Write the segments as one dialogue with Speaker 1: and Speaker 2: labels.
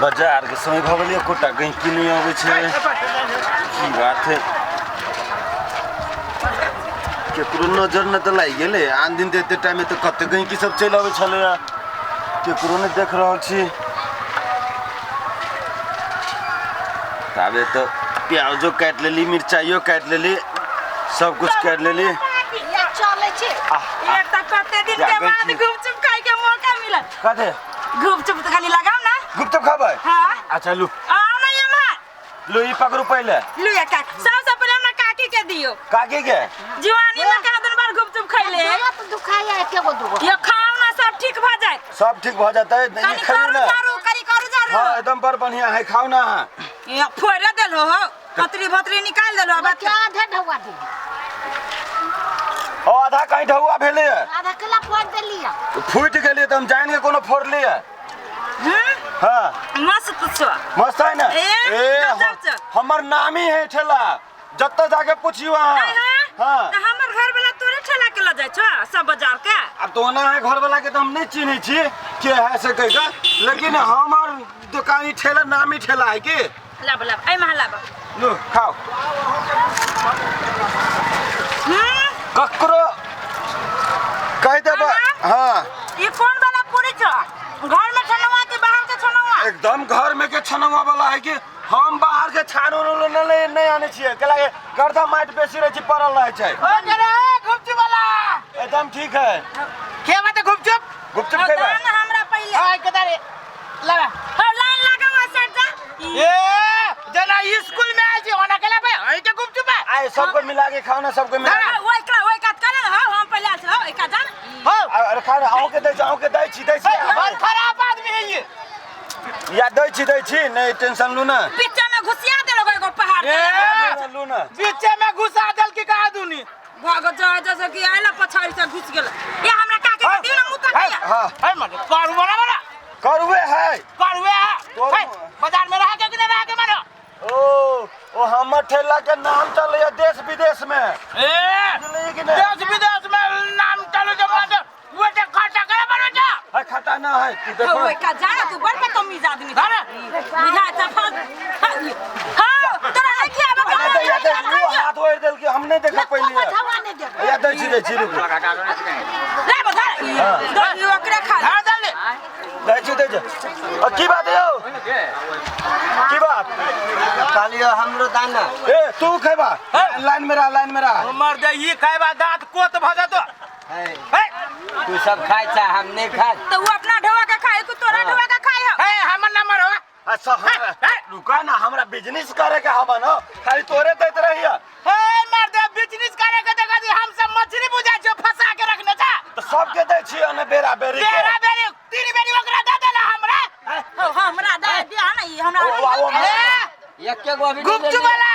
Speaker 1: बाजार के समय भऽ गेलै कोटा गहिंकी नहीं आबै छै की बात है केकरो नजर न तऽ लागि गेलै आन दिन एते टाइम में तऽ कते गहिंकी सब चलि आबै छलै केकरो नहीं देख रहल छी ताबे तो प्याजो काट लेली मिर्चाइयो काट लेली सब कुछ काट लेली
Speaker 2: चले छे ये त कते दिन के बाद गुपचुप खाए के मौका मिला
Speaker 1: कते
Speaker 2: गुपचुप त खाली लगाओ ना
Speaker 1: गुपचुप खाबै
Speaker 2: हां
Speaker 1: अच्छा लू
Speaker 2: आओ ना ये मां
Speaker 1: लो ई पकड़ू पहले
Speaker 2: लू ये का सबसे पहले हमरा काकी के दियो
Speaker 1: काकी के
Speaker 2: जवानी में का दिन बार गुपचुप खइले
Speaker 3: तो दुखाया है के दुगो
Speaker 2: ये खाओ ना सब ठीक भ जाए
Speaker 1: सब ठीक भ जातै नहीं खाऊ ना
Speaker 2: करी करू जा रो
Speaker 1: हां एकदम पर बढ़िया है खाऊ ना
Speaker 2: ये फोड़ देलो हो कतरी भतरी निकाल देलो अब
Speaker 3: क्या आधा ढवा दे
Speaker 1: ओ आधा कहीं ढौआ भेले
Speaker 3: आधा किला फोड़ देलिया
Speaker 1: फूट गेलिए त हम जान के कोनो फोड़ लिए हां
Speaker 2: मस्त छ
Speaker 1: मस्त है ना हमर नाम ही है ठेला जत्ता जाके पूछियो हां
Speaker 2: हमर घर वाला तोरे ठेला के ल जाय छ सब बाजार के
Speaker 1: अब तो ना है घर वाला के त हम नहीं चिन्है छी के है से कहिका लेकिन हमर दुकान ही ठेला नाम ही ठेला है के
Speaker 2: लब ए महला
Speaker 1: लो खाओ ककरो कह देबा हां
Speaker 2: ये कौन वाला पूरी छ घर में छनवा के बाहर के छनवा
Speaker 1: एकदम घर में के छनवा वाला है कि हम बाहर के छानो नहीं आने छिए के लागे गर्दा माइट बेसी रह छी पड़ल रह छै
Speaker 3: ओ जरा गुपचुप वाला
Speaker 1: एकदम ठीक है
Speaker 3: के बात गुपचुप
Speaker 1: गुपचुप के
Speaker 2: दान हमरा पहले
Speaker 3: हां कदारे लगा
Speaker 2: हो लाइन लगावा सेट जा
Speaker 3: ए जना स्कूल में आई छी ओना केला पे है के गुपचुप है
Speaker 1: आए सबको मिला के खाओ ना सबको मिला
Speaker 2: ओई का करे ना हम पहले आल हो एका जान
Speaker 1: हो अरे खाना आओ के दे छी
Speaker 3: बहुत खराब आदमी है ये
Speaker 1: या दे छी नहीं टेंशन लू ना
Speaker 2: बीच में घुसिया देलो एगो पहाड़
Speaker 1: लू ना
Speaker 3: बीच में घुसा दल की का दूनी
Speaker 2: भाग जा जैसे कि आइला पछाड़ी से घुस गेल ये हमरा का के दियो ना मुता किया
Speaker 1: हां
Speaker 3: है मत करू बना
Speaker 1: करुए है
Speaker 3: बाजार में रह के कि नहीं रह के मानो
Speaker 1: ओ हमर ठेला के नाम चले है देश विदेश में
Speaker 3: देश विदेश में नाम चले जो बात वो ते खर्चा करे बनो जा
Speaker 1: है खटा ना है तू देखो
Speaker 2: ओए का जाना तू बड़ तमीज आदमी है बुझा चफा हां तोरा देखिए अब
Speaker 1: वो हाथ ओढ़ देल के हम नहीं देखा पहले या दे छी रुक
Speaker 2: ले बता दो ओकरे खा
Speaker 1: दे और की बात है की बात
Speaker 4: कालियो हमरो दाना
Speaker 1: ए तू खेबा लाइन में रह
Speaker 3: मर दे ई खाइबा दांत कोत भ जातो
Speaker 4: है तू सब खाइ छा हम नहीं खाइ
Speaker 2: तो वो अपना ढवा का खाए को तोरा ढवा का खाए हो
Speaker 3: है हमर नंबर हो
Speaker 1: अच्छा रुका ना हमरा बिजनेस करे के हवा न खाली तोरे देत रही
Speaker 3: है मर दे बिजनेस करे के देखा हम सब मछली बुझा छ फंसा के रखने था
Speaker 1: तो सबके दे छी ने बेरा बेरी
Speaker 3: तीन बेरी ओकरा दे देला हमरा
Speaker 2: हमरा दे दिया ना ई हमरा
Speaker 4: एक के गो अभी
Speaker 3: गुपचुप वाला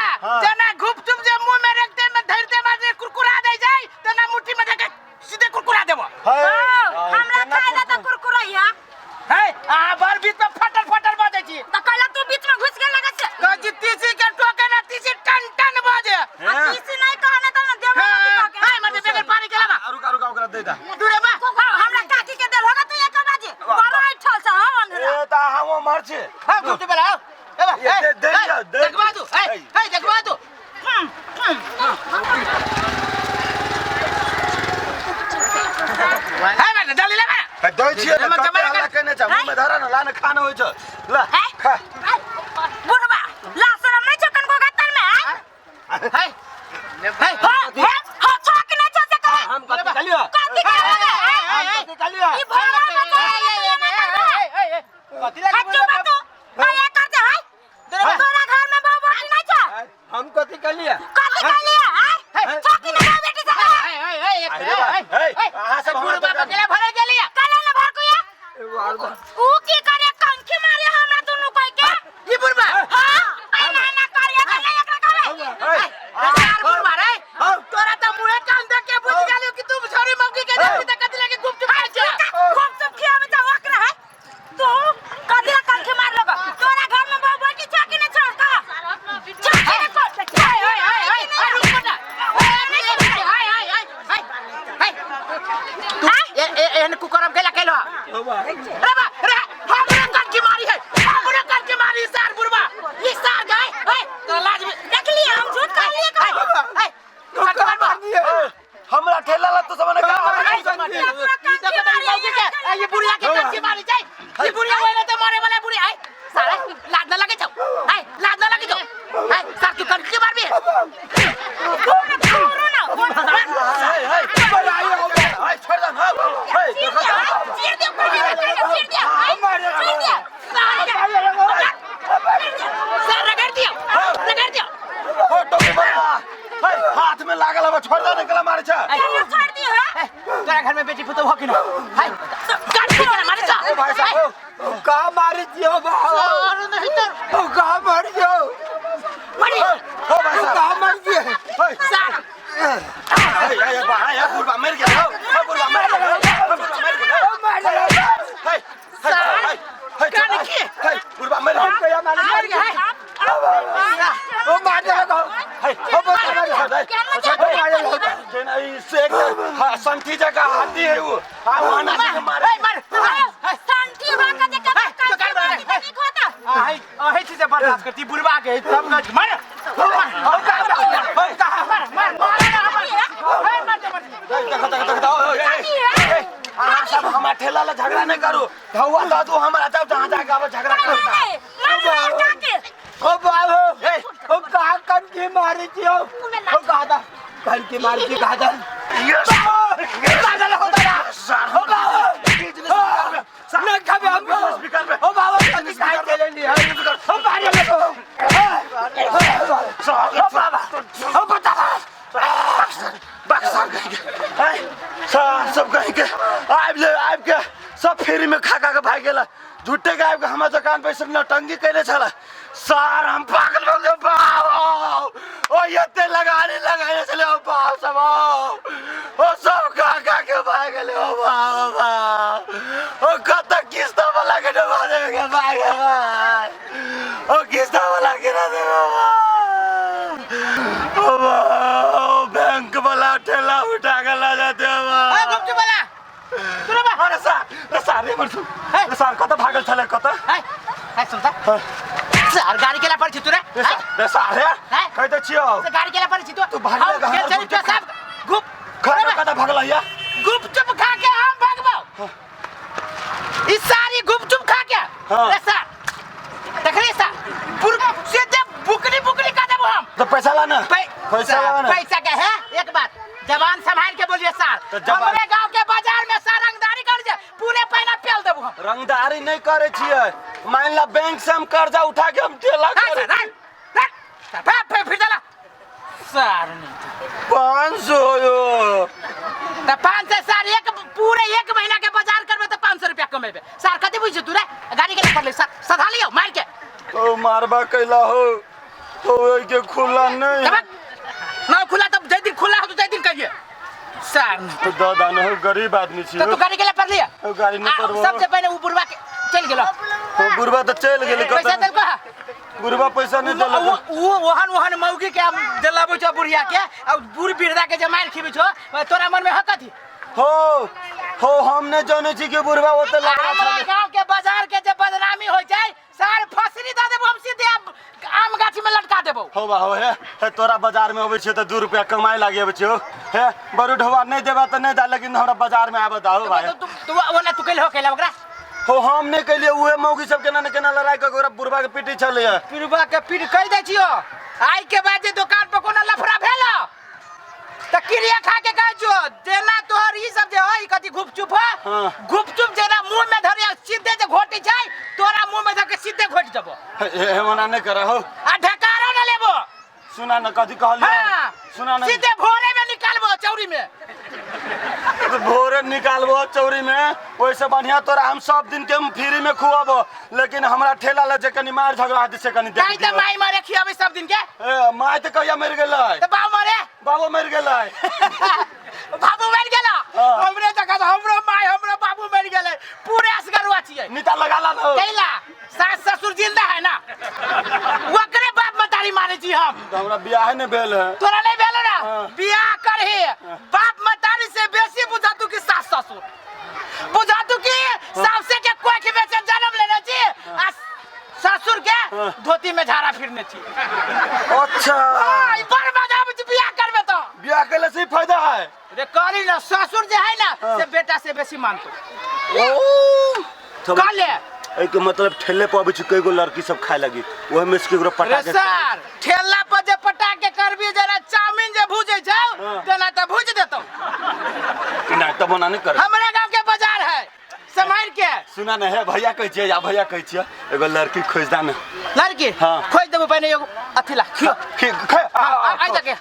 Speaker 3: जना गुपचुप जे मुंह में रखते में धरते में कुरकुरा दे जाए तो ना मुट्ठी में जाके सीधे कुरकुरा देबो
Speaker 2: हमरा खाइला त कुरकुराइया
Speaker 3: है आ बार बीच में फटर बजे छी
Speaker 2: त कहला तू बीच में घुस गेल लगे से
Speaker 3: तो जित्तीसी के टोके ना तीसी टन बजे
Speaker 2: तीसी नहीं कहने त ना देव के
Speaker 3: हां मत बेगर पानी के लावा
Speaker 1: रुका ओकरा दे दा
Speaker 3: दूरे बा
Speaker 2: हमरा काकी के देल होगा तू 1 बजे बड़ा ठल से हां
Speaker 1: ए ता हम मर छी
Speaker 3: हां गुपचुप वाला
Speaker 1: देखबा
Speaker 3: तू देखबा तू है ना डाली ले बा
Speaker 1: दे छी कते केने छ मुंह में धरा ना लाने खाना होय छ ला खा
Speaker 2: बुढ़वा ला शरम नहीं छ कनको गतल में
Speaker 3: है
Speaker 2: हां छक नहीं छ से कहे
Speaker 4: हम कथि कलियो
Speaker 2: काकी के
Speaker 4: कलियो
Speaker 2: ई भरा
Speaker 3: कथि लागे
Speaker 2: बोले तू भैया करते है तोरा घर में बहू बहन नहीं छ
Speaker 4: हम कथि कलियो
Speaker 2: कथि कलिए है छकी नहीं बेटी से
Speaker 1: कहां से
Speaker 3: बुढ़ बाबा के भरे गेलिया
Speaker 2: काला ना भर को ऊ की करे कंखी मारे हमरा दोनों कोई के
Speaker 3: ई बुढ़बा
Speaker 2: हां ना करिए त नहीं एकरा करे
Speaker 3: यार बुढ़बा रे तोरा त मुंह कान देख के बुझ गेलियो कि तू छोरी मौकी के देखी त कथि लागे गुपचुप खा जा
Speaker 2: गुपचुप खिया में जाओ ओकरा है तू कथि कंखी मार लगा तोरा घर में बहू बेटी छ कि नहीं छ का छ
Speaker 3: हो कि ना हाय काट के मारे जा
Speaker 4: ओ भाई साहब का मारी दियो बाबा
Speaker 3: और नहीं तो
Speaker 4: ओ का मार दियो
Speaker 3: मारी
Speaker 4: ओ भाई साहब का मार दियो
Speaker 3: सार
Speaker 1: ए बुढ़वा मर गया हो बुढ़वा मर गया
Speaker 4: मार दियो
Speaker 3: कान की
Speaker 1: बुढ़वा मर गया
Speaker 3: मार गया है
Speaker 4: ओ मार दियो ओ
Speaker 1: संठी जगह हाथी है वो मारे
Speaker 3: मार
Speaker 2: शांति बाका जे का नहीं होता
Speaker 3: है चीज बर्दाश्त करती बुढ़वा के सब मार
Speaker 1: सब हमारा ठेला ला झगड़ा नहीं करो धुआ दादू हमारा जाओ जहाँ जाके अब झगड़ा करता
Speaker 4: ओ बाबू ओ का कन की मारी दियो ओ गादा कन की मारी दी गादा
Speaker 3: गादा होता ना
Speaker 1: हो
Speaker 4: न खाबे हम ओ बाबू कन खाई चले ली ओ मारे लो ओ बाबा ओ बता
Speaker 1: बक्सर कहेंगे सब कहेंगे आब के सब फेरी में खा के भाग गेला झूठे के आब के हमारे दुकान पे सब नौटंगी कैले छला सार हम पागल हो गए बाओ ओ ये लगाने चले ओ बाओ सब ओ सब खा के भाग गेले ओ बाओ ओ कत किस्त वाला के डबा दे के भाग ओ किस्त वाला के ना दे ओ बैंक वाला ठेला उठा के ला जाते
Speaker 3: ए गुप्त वाला सुनो बा
Speaker 1: अरे सार रे मरसु सार कत भागल छले कत
Speaker 3: है सुनता सर गाड़ी केला पड़ छी तू रे
Speaker 1: सार रे कहै त छियो
Speaker 3: से गाड़ी केला पड़ छी
Speaker 1: तू भागले
Speaker 3: के चल पे सब गुप
Speaker 1: खाना कत भागल या
Speaker 3: गुपचुप खा के हम भागबो इस सारी गुपचुप खा के रे सर देखली सा पूरा सीधे बुकली का देबो हम
Speaker 1: तो पैसा ला ना पैसा ला ना
Speaker 3: पैसा के है एक बात जवान संभाल के बोलिए सर हमरे गांव के बाजार में सर रंगदारी कर जे पूरे पैना पेल देबो हम
Speaker 1: रंगदारी नहीं करे छिए मान ला बैंक से हम कर्जा उठा के हम ठेला करे
Speaker 3: फिर चला सर
Speaker 1: 500 यो
Speaker 3: तो 500 सर एक महीना के बाजार करबे तो 500 रुपया कमेबे सर कते बुझ तू रे गाड़ी के पड़ ले सर सधा लियो मार के
Speaker 1: ओ मारबा कैला हो तो के खुला नहीं
Speaker 3: ना खुला तब जै दिन खुला हो तो जै दिन कहिए सर
Speaker 1: तो दादा न हो गरीब आदमी छी
Speaker 3: तो तू गाड़ी के लिए पड़ लिया
Speaker 1: ओ गाड़ी नहीं करबो
Speaker 3: सबसे पहले वो बुढ़वा के चल गेलो
Speaker 1: ओ बुढ़वा तो चल गेल
Speaker 3: पैसा दल का
Speaker 1: बुढ़वा पैसा नहीं देलक
Speaker 3: वो ओहन मौगी के जलाबो छ बुढ़िया के और बूढ़ बिरदा के जे मार खिबे छ तोरा मन में हकथी
Speaker 1: हो हमने जाने छी के बुढ़वा होते लगा
Speaker 3: हमारा गांव के बाजार के जे बदनामी हो जाए सर फसरी द देबो हम सीधे आम गाछी में लटका देबो
Speaker 1: हो बा हो है तोरा बाजार में होबे छै त 2 रुपया कमाई लागे होबे छै है बरु ढवा नहीं देबा त नहीं दा लेकिन हमरा बाजार में आबे दाओ भाई
Speaker 3: तू ओना तू कैले हो कैला ओकरा
Speaker 1: हो हम नहीं कैलिए उहे मौगी सब केना लड़ाई क ओकरा बुढ़वा के पीटी चले
Speaker 3: बुढ़वा के पीट कह दे छियो आई के बाद जे दुकान पे कोनो लफड़ा भेला त क्रिया खा के कह जो जेना तोहर ई सब जे होई कथि गुपचुप हो गुपचुप जेना मुंह में धरिया सीधे जे घोटी छै तोरा मुंह में धर के सीधे घोट देबो
Speaker 1: हे मना नहीं करे हो
Speaker 3: आ ढकारो न लेबो
Speaker 1: सुना न कथि कहलिए
Speaker 3: हां
Speaker 1: सुना न
Speaker 3: सीधे भोरे में निकालबो चौरी में
Speaker 1: तो भोरे निकालबो चौरी में ओइसे बढ़िया तोरा हम सब दिन के हम फ्री में खुआबो लेकिन हमरा ठेला ला जे कनी मार झगड़ा दे से कनी
Speaker 3: काई त माई मारे खियाबे सब दिन के
Speaker 1: ए माय त कहिया मर गेलै
Speaker 3: त बाबू
Speaker 1: मर गेलै
Speaker 3: बाबू मर गेला हमरे जगह हमरो माय हमरो बाबू मर गेलै पूरे असगरुआ छियै
Speaker 1: निता लगाला न
Speaker 3: कैला सास ससुर जिंदा है ना ओकरे बाप मतारी मारे छी हम
Speaker 1: हमरा बियाह नहीं भेल है
Speaker 3: तोरा नहीं भेल ना बियाह करही बाप मतारी से बेसी बुझातू कि सास ससुर बुझातू कि सासे के कोई के बेचे जन्म लेने छी आ ससुर के धोती में झाड़ा फिरने छी
Speaker 1: अच्छा
Speaker 3: ई पर मजा बुझ बियाह करबे तो
Speaker 1: बियाह केले से फायदा है
Speaker 3: रे करी ना ससुर जे है ना से बेटा से बेसी मानतो
Speaker 1: ओ
Speaker 3: काले
Speaker 1: ए के मतलब ठेले पर अबै छ कई गो लड़की सब खाए लगी ओहे में से केकरो पटा के
Speaker 3: सर ठेला पर जे पटा के करबी जरा चाउमीन जे भूजे जाओ तना त भूज देतो
Speaker 1: ना त बना नहीं कर
Speaker 3: हमरे गांव के बाजार है संभाल के
Speaker 1: सुना न है भैया कह छिए या भैया कह छिए एगो लड़की खोज दा न
Speaker 3: लड़की
Speaker 1: हां
Speaker 3: खोज देबो पहले एगो अथी ला खियो
Speaker 1: आ
Speaker 3: आ जा के